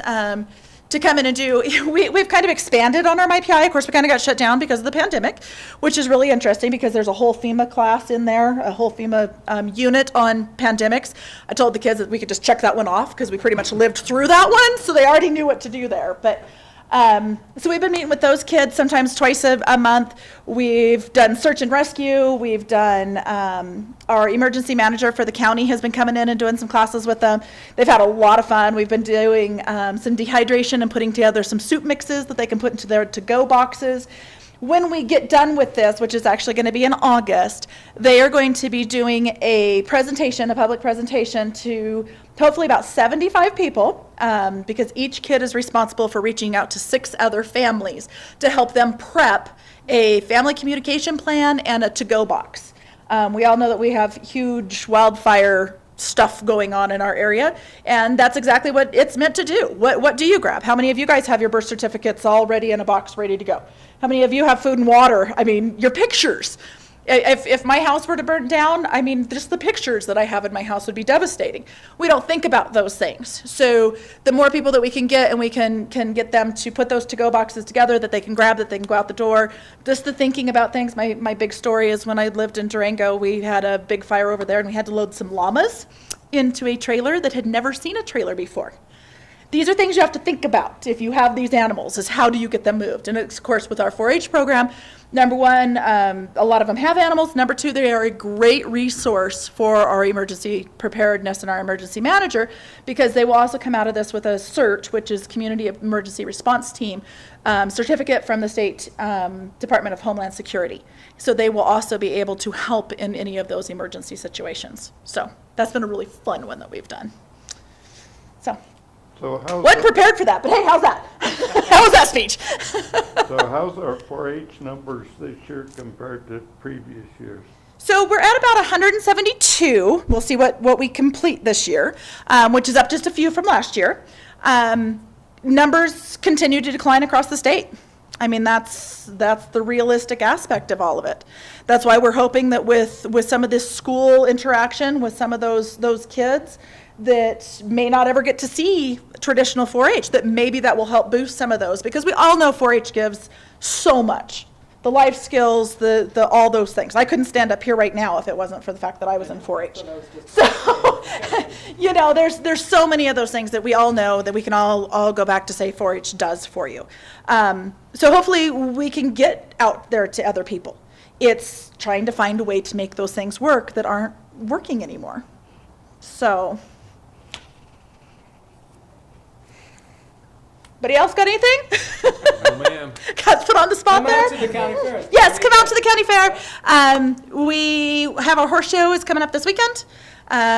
to come in and do. We've kind of expanded on our MyPI. Of course, we kind of got shut down because of the pandemic, which is really interesting because there's a whole FEMA class in there, a whole FEMA unit on pandemics. I told the kids that we could just check that one off because we pretty much lived through that one, so they already knew what to do there. But so we've been meeting with those kids sometimes twice a month. We've done search and rescue. We've done, our emergency manager for the county has been coming in and doing some classes with them. They've had a lot of fun. We've been doing some dehydration and putting together some soup mixes that they can put into their to-go boxes. When we get done with this, which is actually going to be in August, they are going to be doing a presentation, a public presentation to hopefully about 75 people, because each kid is responsible for reaching out to 6 other families to help them prep a family communication plan and a to-go box. We all know that we have huge wildfire stuff going on in our area, and that's exactly what it's meant to do. What do you grab? How many of you guys have your birth certificates already in a box ready to go? How many of you have food and water? I mean, your pictures. If my house were to burn down, I mean, just the pictures that I have in my house would be devastating. We don't think about those things. So the more people that we can get, and we can get them to put those to-go boxes together that they can grab, that they can go out the door, just the thinking about things. My big story is when I lived in Durango, we had a big fire over there, and we had to load some llamas into a trailer that had never seen a trailer before. these are things you have to think about if you have these animals, is how do you get them moved? And of course, with our 4-H program, number one, a lot of them have animals. Number two, they are a great resource for our emergency preparedness and our emergency manager, because they will also come out of this with a CERT, which is Community Emergency Response Team, certificate from the State Department of Homeland Security. So they will also be able to help in any of those emergency situations. So that's been a really fun one that we've done. So wasn't prepared for that, but hey, how's that? How was that speech? So how's our 4-H numbers this year compared to previous years? So we're at about 172. We'll see what we complete this year, which is up just a few from last year. Numbers continue to decline across the state. I mean, that's the realistic aspect of all of it. That's why we're hoping that with some of this school interaction with some of those kids that may not ever get to see traditional 4-H, that maybe that will help boost some of those, because we all know 4-H gives so much. The life skills, the all those things. I couldn't stand up here right now if it wasn't for the fact that I was in 4-H. So, you know, there's so many of those things that we all know that we can all go back to say 4-H does for you. So hopefully we can get out there to other people. It's trying to find a way to make those things work that aren't working anymore. So. Anybody else got anything? No, ma'am. Got put on the spot there? Come out to the county fair. Yes, come out to the county fair. We have our horse show is coming up this weekend.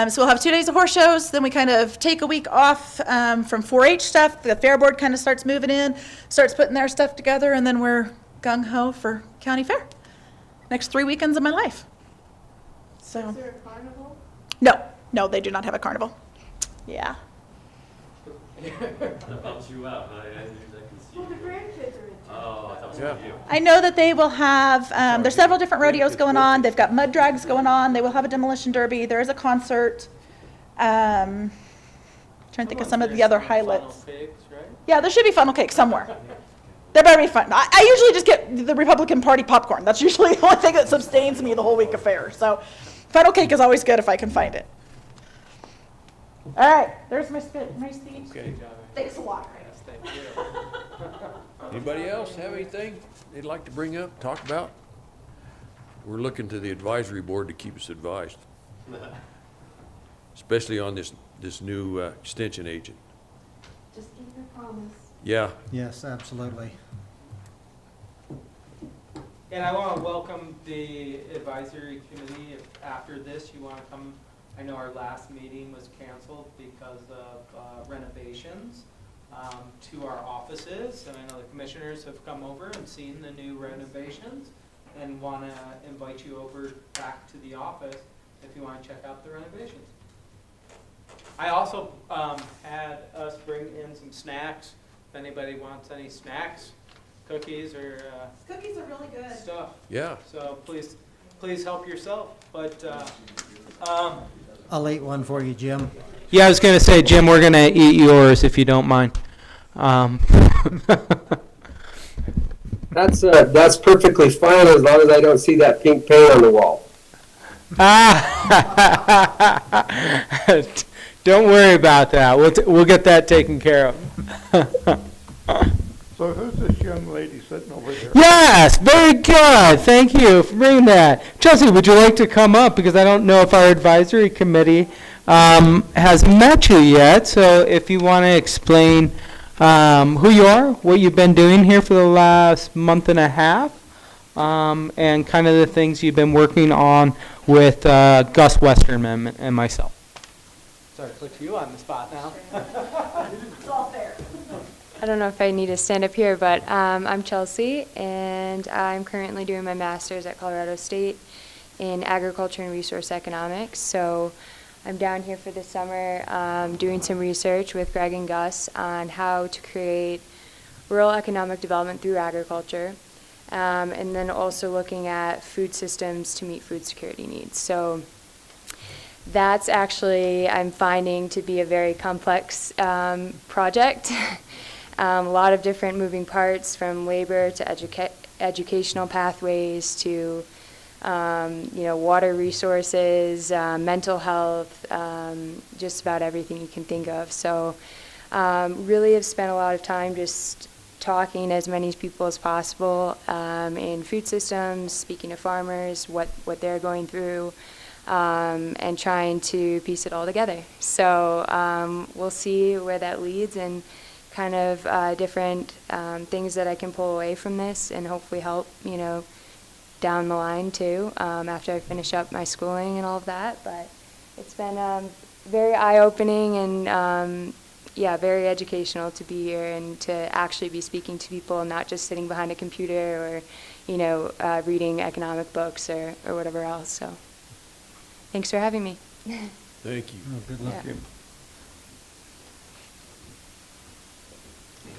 So we'll have 2 days of horse shows. Then we kind of take a week off from 4-H stuff. The fair board kind of starts moving in, starts putting their stuff together, and then we're gung-ho for county fair. Next 3 weekends of my life. So. Is there a carnival? No, they do not have a carnival. Yeah. That bumps you out. I can see. Well, the grandkids are into it. Oh, I thought it was gonna be you. I know that they will have, there's several different rodeos going on. They've got mud drags going on. They will have a demolition derby. There is a concert. Trying to think of some of the other highlights. Yeah, there should be funnel cake somewhere. There better be fun. I usually just get the Republican Party popcorn. That's usually the only thing that sustains me the whole week of fair. So funnel cake is always good if I can find it. All right, there's my speech. Okay. Thanks a lot. Thank you. Anybody else have anything they'd like to bring up, talk about? We're looking to the advisory board to keep us advised, especially on this new extension agent. Just keep your promise. Yeah. Yes, absolutely. And I want to welcome the advisory committee. If after this you want to come, I know our last meeting was canceled because of renovations to our offices. And I know the commissioners have come over and seen the new renovations and want to invite you over back to the office if you want to check out the renovations. I also had us bring in some snacks. If anybody wants any snacks, cookies or Cookies are really good. stuff. Yeah. So please help yourself. But I'll eat one for you, Jim. Yeah, I was going to say, Jim, we're going to eat yours if you don't mind. That's perfectly fine as long as I don't see that pink paint on the wall. Don't worry about that. We'll get that taken care of. So who's this young lady sitting over there? Yes, very good. Thank you for bringing that. Chelsea, would you like to come up? Because I don't know if our advisory committee has met you yet. So if you want to explain who you are, what you've been doing here for the last month and a half, and kind of the things you've been working on with Gus Westerman and myself. sorry, put you on the spot now. It's all fair. I don't know if I need to stand up here, but I'm Chelsea, and I'm currently doing my master's at Colorado State in agriculture and resource economics. So I'm down here for the summer doing some research with Greg and Gus on how to create rural economic development through agriculture, and then also looking at food systems to meet food security needs. So that's actually, I'm finding, to be a very complex project. A lot of different moving parts, from labor to educational pathways to water resources, mental health, just about everything you can think of. So Really have spent a lot of time just talking to as many people as possible in food systems, speaking to farmers, what they're going through, and trying to piece it all together. So we'll see where that leads and kind of different things that I can pull away from this and hopefully help, down the line too, after I finish up my schooling and all of that. But it's been very eye-opening and very educational to be here and to actually be speaking to people and not just sitting behind a computer or, reading economic books or whatever else. So thanks for having me. Thank you. Good luck. Yeah.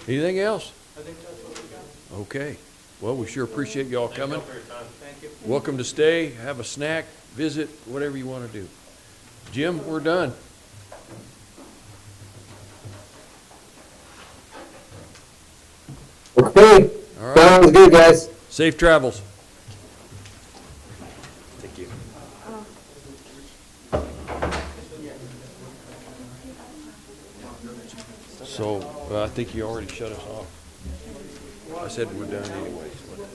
Anything else? I think that's what we got. Okay. Well, we sure appreciate y'all coming. Thank you. Welcome to stay, have a snack, visit, whatever you want to do. Jim, we're done. Okay, All right. sounds good, guys. Safe travels. Thank you. So, I think you already shut us off. I said we're done anyway.